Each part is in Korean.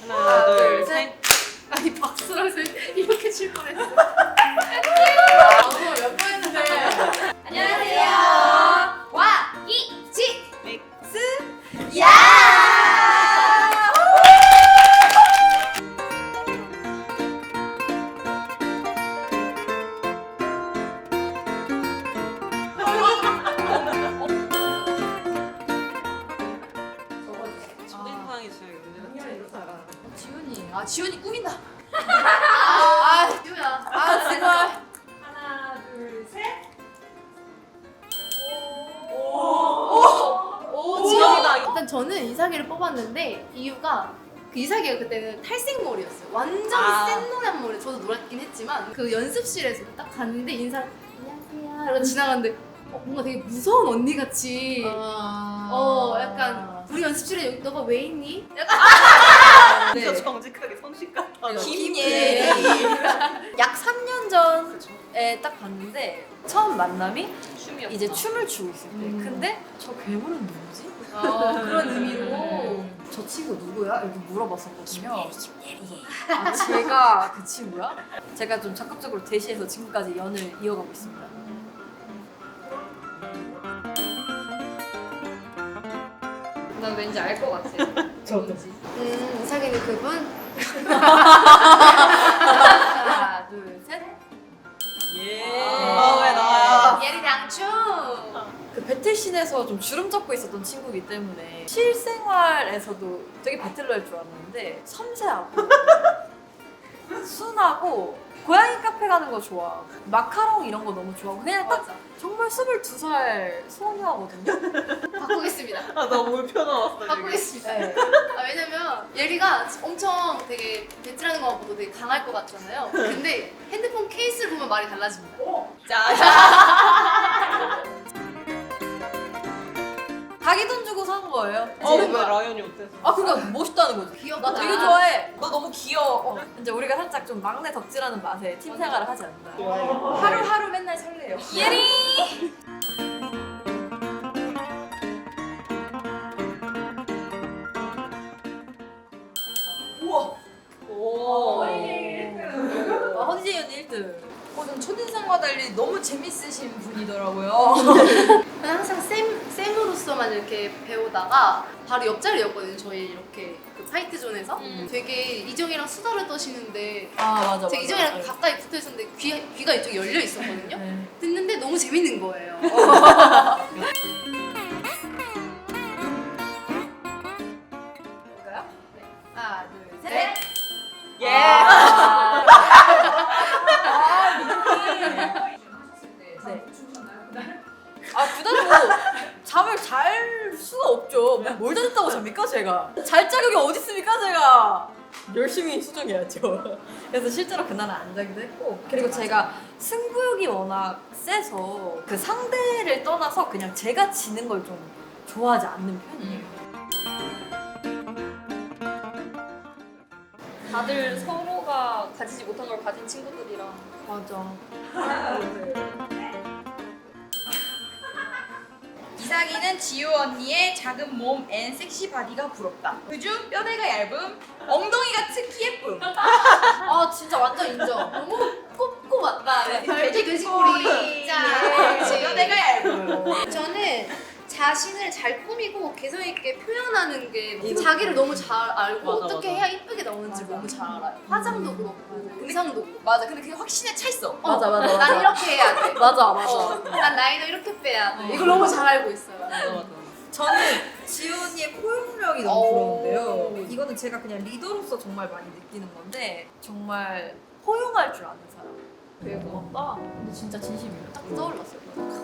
하나, 둘, 셋. 아니 박수랑 셋 이렇게 칠 뻔했어. 몇 번 했는데. 안녕하세요. 와, 이, 지, 믹스. 야! 첫인상이 제일 문제였지. 지훈이. 아 지훈이 꾸민다. 지훈아. 정말. 하나, 둘, 셋. 오, 지영이다. 일단 저는 이삭이를 뽑았는데 이유가 그 이삭이가 그때는 탈색머리였어요. 완전 아. 센 노란 머리. 저도 노랗긴 했지만 그 연습실에서 딱 갔는데 인사 안녕하세요 이러고 지나갔는데 뭔가 되게 무서운 언니 같이 약간 우리 연습실에 여기 너가 왜 있니? 약간 진짜 정직하게 성식 같아. 김예리. 약 3년 전에 딱 봤는데 처음 만남이 춤이었어. 이제 춤을 추고 있을 때. 근데 저 괴물은 누구지? 그런 의미로 저 친구 누구야? 이렇게 물어봤었거든요. 아, 제가 그 친구야? 제가 좀 적극적으로 대시해서 지금까지 연을 이어가고 있습니다. 난 왠지 알 것 같아. 저도. 이삭이는 그분? 하나, 둘, 셋. 예. 왜 나야? 예리 당초. 그 배틀씬에서 좀 주름 잡고 있었던 친구이기 때문에 실생활에서도 되게 배틀러일 줄 알았는데 섬세하고 순하고 고양이 카페 가는 거 좋아. 마카롱 이런 거 너무 좋아하고 그냥 딱 정말 22살 소녀거든요. 바꾸겠습니다. 아, 나 울표 나왔어. 지금. 바꾸겠습니다. 네. 왜냐면 예리가 엄청 되게 배틀하는 거 보고 되게 강할 것 같잖아요. 근데 핸드폰 케이스를 보면 말이 달라집니다. 자, 자기 돈 주고 산 거예요. 왜 라연이 어땠어? 아 그러니까 멋있다는 거지. 귀엽다. 나 되게 좋아해. 너 너무 귀여워. 이제 우리가 살짝 좀 막내 덕질하는 맛에 팀 생활을 하지 않나. 좋아요. 하루하루 맨날 설레요. 예리! 오. 허니제이 언니 1등. 전 첫인상과 달리 너무 재밌으신 분이더라고요. 저는 항상 쌤으로서만 이렇게 배우다가 바로 옆자리였거든요. 저희 이렇게 그 파이트존에서 되게 이정이랑 수다를 떠시는데 아 맞아. 제가 이정이랑 가까이 붙어 있었는데 귀가 이쪽에 열려 있었거든요. 네. 듣는데 너무 재밌는 거예요. 볼까요? 하나, 둘, 셋. 셋. 예. 아, 네. 주무셨나요? 그날? 아 그날은 뭐 잠을 잘 수가 없죠. 뭘 잘했다고 잡니까 제가? 잘 자격이 어디 있습니까 제가? 열심히 수정해야죠. 그래서 실제로 그날은 안 자기도 했고 그리고 제가 승부욕이 워낙 세서 그 상대를 떠나서 그냥 제가 지는 걸 좀 좋아하지 않는 편이에요. 다들 서로가 가지지 못한 걸 가진 친구들이랑 맞아. 이삭이는 지효 언니의 작은 몸 앤 섹시 바디가 부럽다. 그중 뼈대가 얇음, 엉덩이가 특히 예쁨. 아 진짜 완전 인정. 너무 꼽고 맞다. 돼지 꼬리. 자, 뼈대가 얇음. 저는 자신을 잘 꾸미고 개성 있게 표현하는 게 이거- 자기를 너무 잘 알고 맞아, 어떻게 맞아. 해야 이쁘게 나오는지 너무 잘 알아요. 화장도 그렇고 의상도 그렇고. 맞아. 근데 그게 확신에 차 있어. 맞아. 난 이렇게 해야 돼. 맞아. 난 나이도 이렇게 빼야 돼. 이걸 너무 잘 알고 있어요. 맞아. 저는 지효 언니의 포용력이 너무 부러운데요. 이거는 제가 그냥 리더로서 정말 많이 느끼는 건데 정말 포용할 줄 아는 사람. 되게 고맙다. 근데 진짜 진심이에요. 딱 떠올랐어요. 맞아.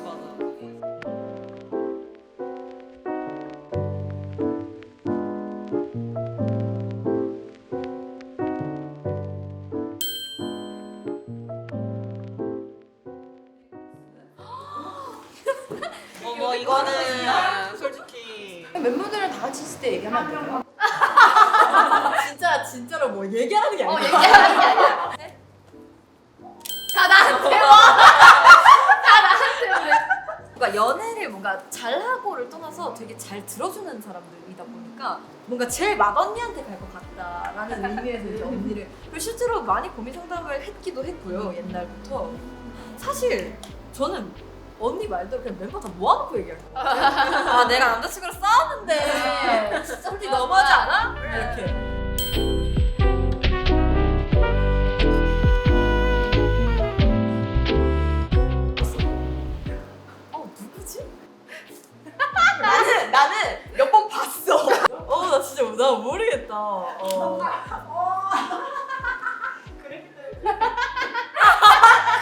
이거는 솔직히 멤버들은 다 같이 있을 때 얘기하면 안 돼요? 진짜로 뭐 얘기하는 게 아니라. 얘기하는 게 아니야. 다 나한테 와. 다 나한테 왜? 그러니까 연애를 뭔가 잘하고를 떠나서 되게 잘 들어주는 사람들이다 보니까 뭔가 제일 맏언니한테 갈 것 같다라는 의미에서 이제 언니를 그리고 실제로 많이 고민 상담을 했기도 했고요 옛날부터 사실 저는 언니 말대로 그냥 멤버 다 모아놓고 얘기할 거 같아요. 아 내가 남자친구랑 싸웠는데 진짜 솔직히 너무하지 않아? 이렇게. 누구지? 나는 몇 번 봤어. 나 진짜 나 모르겠다.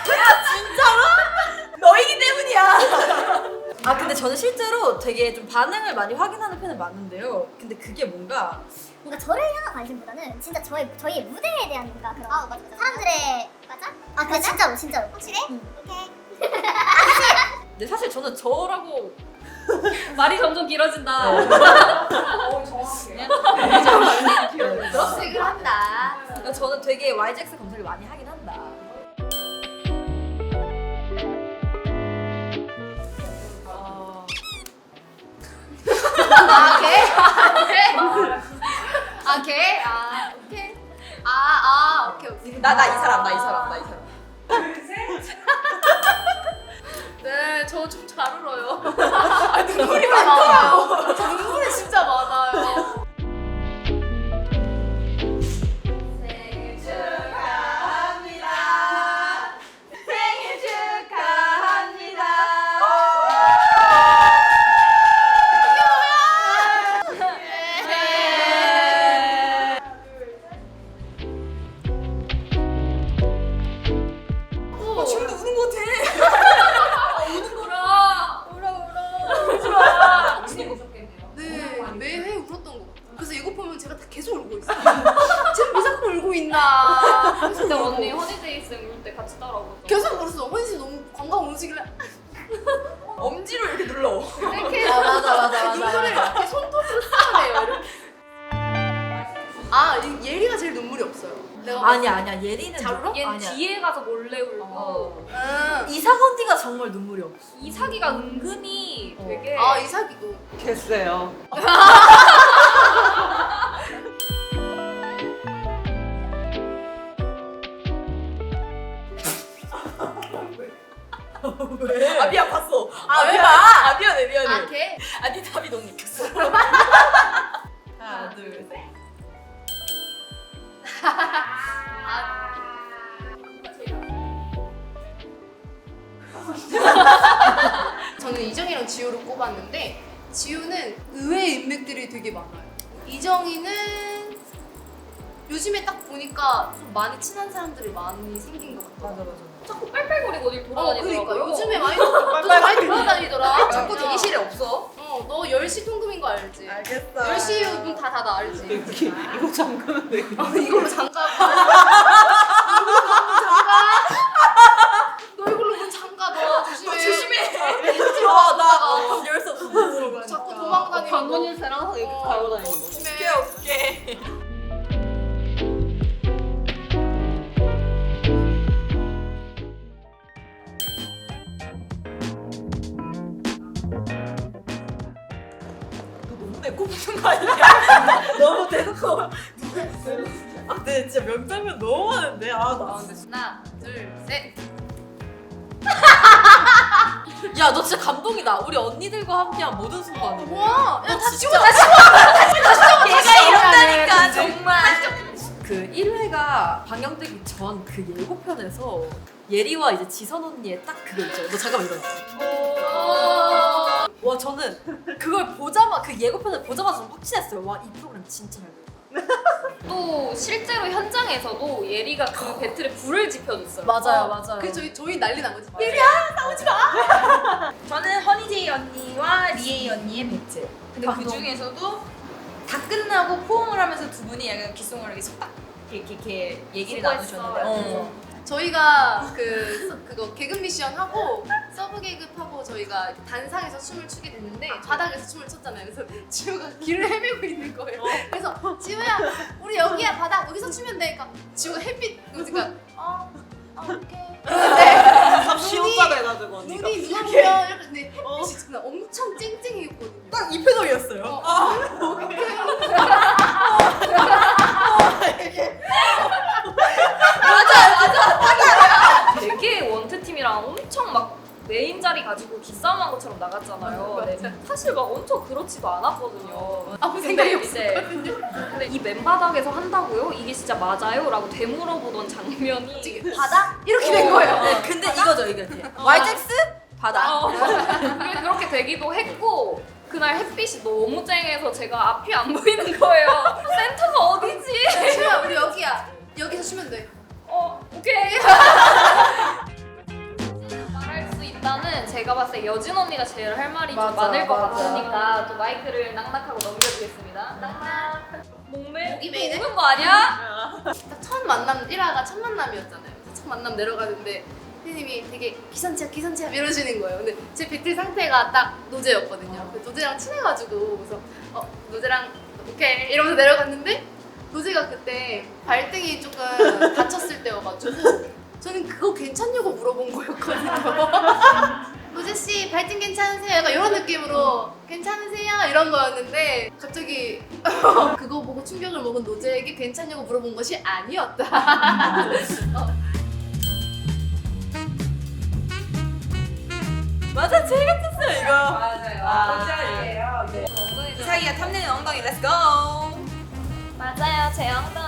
야 진짜로? 너이기 때문이야. 아 근데 저는 실제로 되게 좀 반응을 많이 확인하는 편은 맞는데요. 근데 그게 뭔가 저를 향한 관심보다는 진짜 저희의 무대에 대한 뭔가 그런 맞아. 사람들의 맞아? 아 그래 진짜로 확실해? 오케이. 근데 사실 저는 저라고 말이 점점 길어진다. 드러스틱을 한다. 그러니까 저는 되게 YGX 검색을 많이 하긴 한다. 오케이. 오케이. 나 이 사람. 네, 저 좀 잘 울어요. 눈물이 많아요. 저 눈물이 진짜 많아요. 생일 축하합니다. 생일 축하합니다. 지금도 우는 것 같아. 네, 매회 울었던 것 같아요. 그래서 이거 보면 제가 다 계속 울고 있어요. 지금 왜 자꾸 울고 있나. 근데 언니 허니데이스 울 때 같이 따라오고. 계속 울었어. 헌씨 너무 관광 오시길래 엄지로 이렇게 눌러. 이렇게 맞아. 눈물을 이렇게 손톱으로 쏴내요. 이렇게. 아, 예리가 제일 눈물이 없어요. 내가 아니야. 예리는 잘 울어? 얘는 아니야. 뒤에 가서 몰래 울고 이삭 언니가 정말 눈물이 없어. 이삭이가 은근히 되게 아, 이삭이도. 개쎄요. 왜? 아 미안 봤어. 미안해. 아, 걔? 네 답이 너무 웃겼어. 하나 둘 셋. 저는 이정이랑 지우를 꼽았는데 지우는 의외의 인맥들이 되게 많아요. 이정이는 요즘에 딱 보니까 좀 많이 친한 사람들이 많이 생긴 것 같아요. 맞아. 자꾸 빨빨거리고 어딜 그러니까 돌아다니더라고요. 요즘에 많이 돌아다니더라. 자꾸 대기실에 없어. 너 10시 통금인 거 알지? 알겠어. 10시 문 다 닫아 알지? 이거 잠그면 돼. 이걸로 잠가. 너 이걸로 문 잠가. 너 조심해. 나 열수 없어. 못 들어가. 자꾸 도망다니고. 방문일 때랑 항상 이렇게 달고 다니는 거. 조심해. 오케이. 너무 내꼽는 거 아니야? 너무 대놓고. 아, 근데 진짜 명장면 너무 많은데. 나. 하나, 둘, 셋. 야, 너 진짜 감동이다. 우리 언니들과 함께한 모든 순간이. 와, 야, 다시 지워, 다시 얘가 이런다니까 진짜. 정말. 그 1회가 방영되기 전 그 예고편에서 예리와 이제 지선 언니의 딱 그거 있죠. 너 잠깐만 이거. 와 저는 그걸 보자마자 그 예고편을 보자마자 좀 확신했어요. 와 이 프로그램 진짜 잘 돼. 또 실제로 현장에서도 예리가 그 배틀에 불을 지펴줬어요. 맞아요. 그 저희 난리 난 거지. 저는 허니제이 언니와 리에이 언니의 배틀. 근데 그 중에서도 다 끝나고 포옹을 하면서 두 분이 약간 귓속말로 계속 딱 이렇게 얘기를 나누셨는데. 저희가 그거 개그 미션 하고 서브 계급하고 저희가 단상에서 춤을 추게 됐는데 바닥에서 춤을 췄잖아요. 그래서 지우가 길을 헤매고 있는 거예요. 그래서 지우야 우리 여기야 바닥 여기서 추면 돼. 그러니까 지우가 햇빛 그러니까 오케이. 참 쉬웠다 해가지고 언니가. 눈이 누가 보면 이렇게 근데 햇빛 또 기싸움한 것처럼 나갔잖아요. 네. 사실 막 엄청 그렇지도 않았거든요. 아무 생각이 이제 근데 이 맨바닥에서 한다고요? 이게 진짜 맞아요? 라고 되물어보던 장면이 바다? 이렇게 된 거예요. 네, 근데 이거죠 이거지. YTX 바다. 그게 그렇게 되기도 했고 그날 햇빛이 너무 쨍해서 제가 앞이 안 보이는 거예요. 센터가 어디지? 수야 우리 여기야. 여기서 쉬면 돼. 오케이. 말할 수 있다는 제가 봤을 때 여진 언니가 제일 할 말이 좀 맞아, 많을 것 맞아. 같으니까 또 마이크를 낙낙하고 넘겨주겠습니다. 낙낙. 목매? 목이 메이네? 보는 거 아니야? 딱 첫 만남 1화가 첫 만남이었잖아요. 첫 만남 내려가는데 선생님이 되게 기선치야 이러시는 거예요. 근데 제 배틀 상태가 딱 노제였거든요. 그 노제랑 친해가지고 그래서 노제랑 오케이 이러면서 내려갔는데 노제가 그때 발등이 조금 다쳤을 때여가지고 저는 그거 괜찮냐고 물어본 거였거든요. 노제 씨 발등 괜찮으세요? 약간 이런 느낌으로 괜찮으세요? 이런 거였는데 갑자기 그거 보고 충격을 먹은 노제에게 괜찮냐고 물어본 것이 아니었다. 맞아 제일 같았어요 이거. 맞아요. 짤이에요. 네. 이사기가 탐내는 엉덩이 렛츠고. 맞아요. 제 엉덩이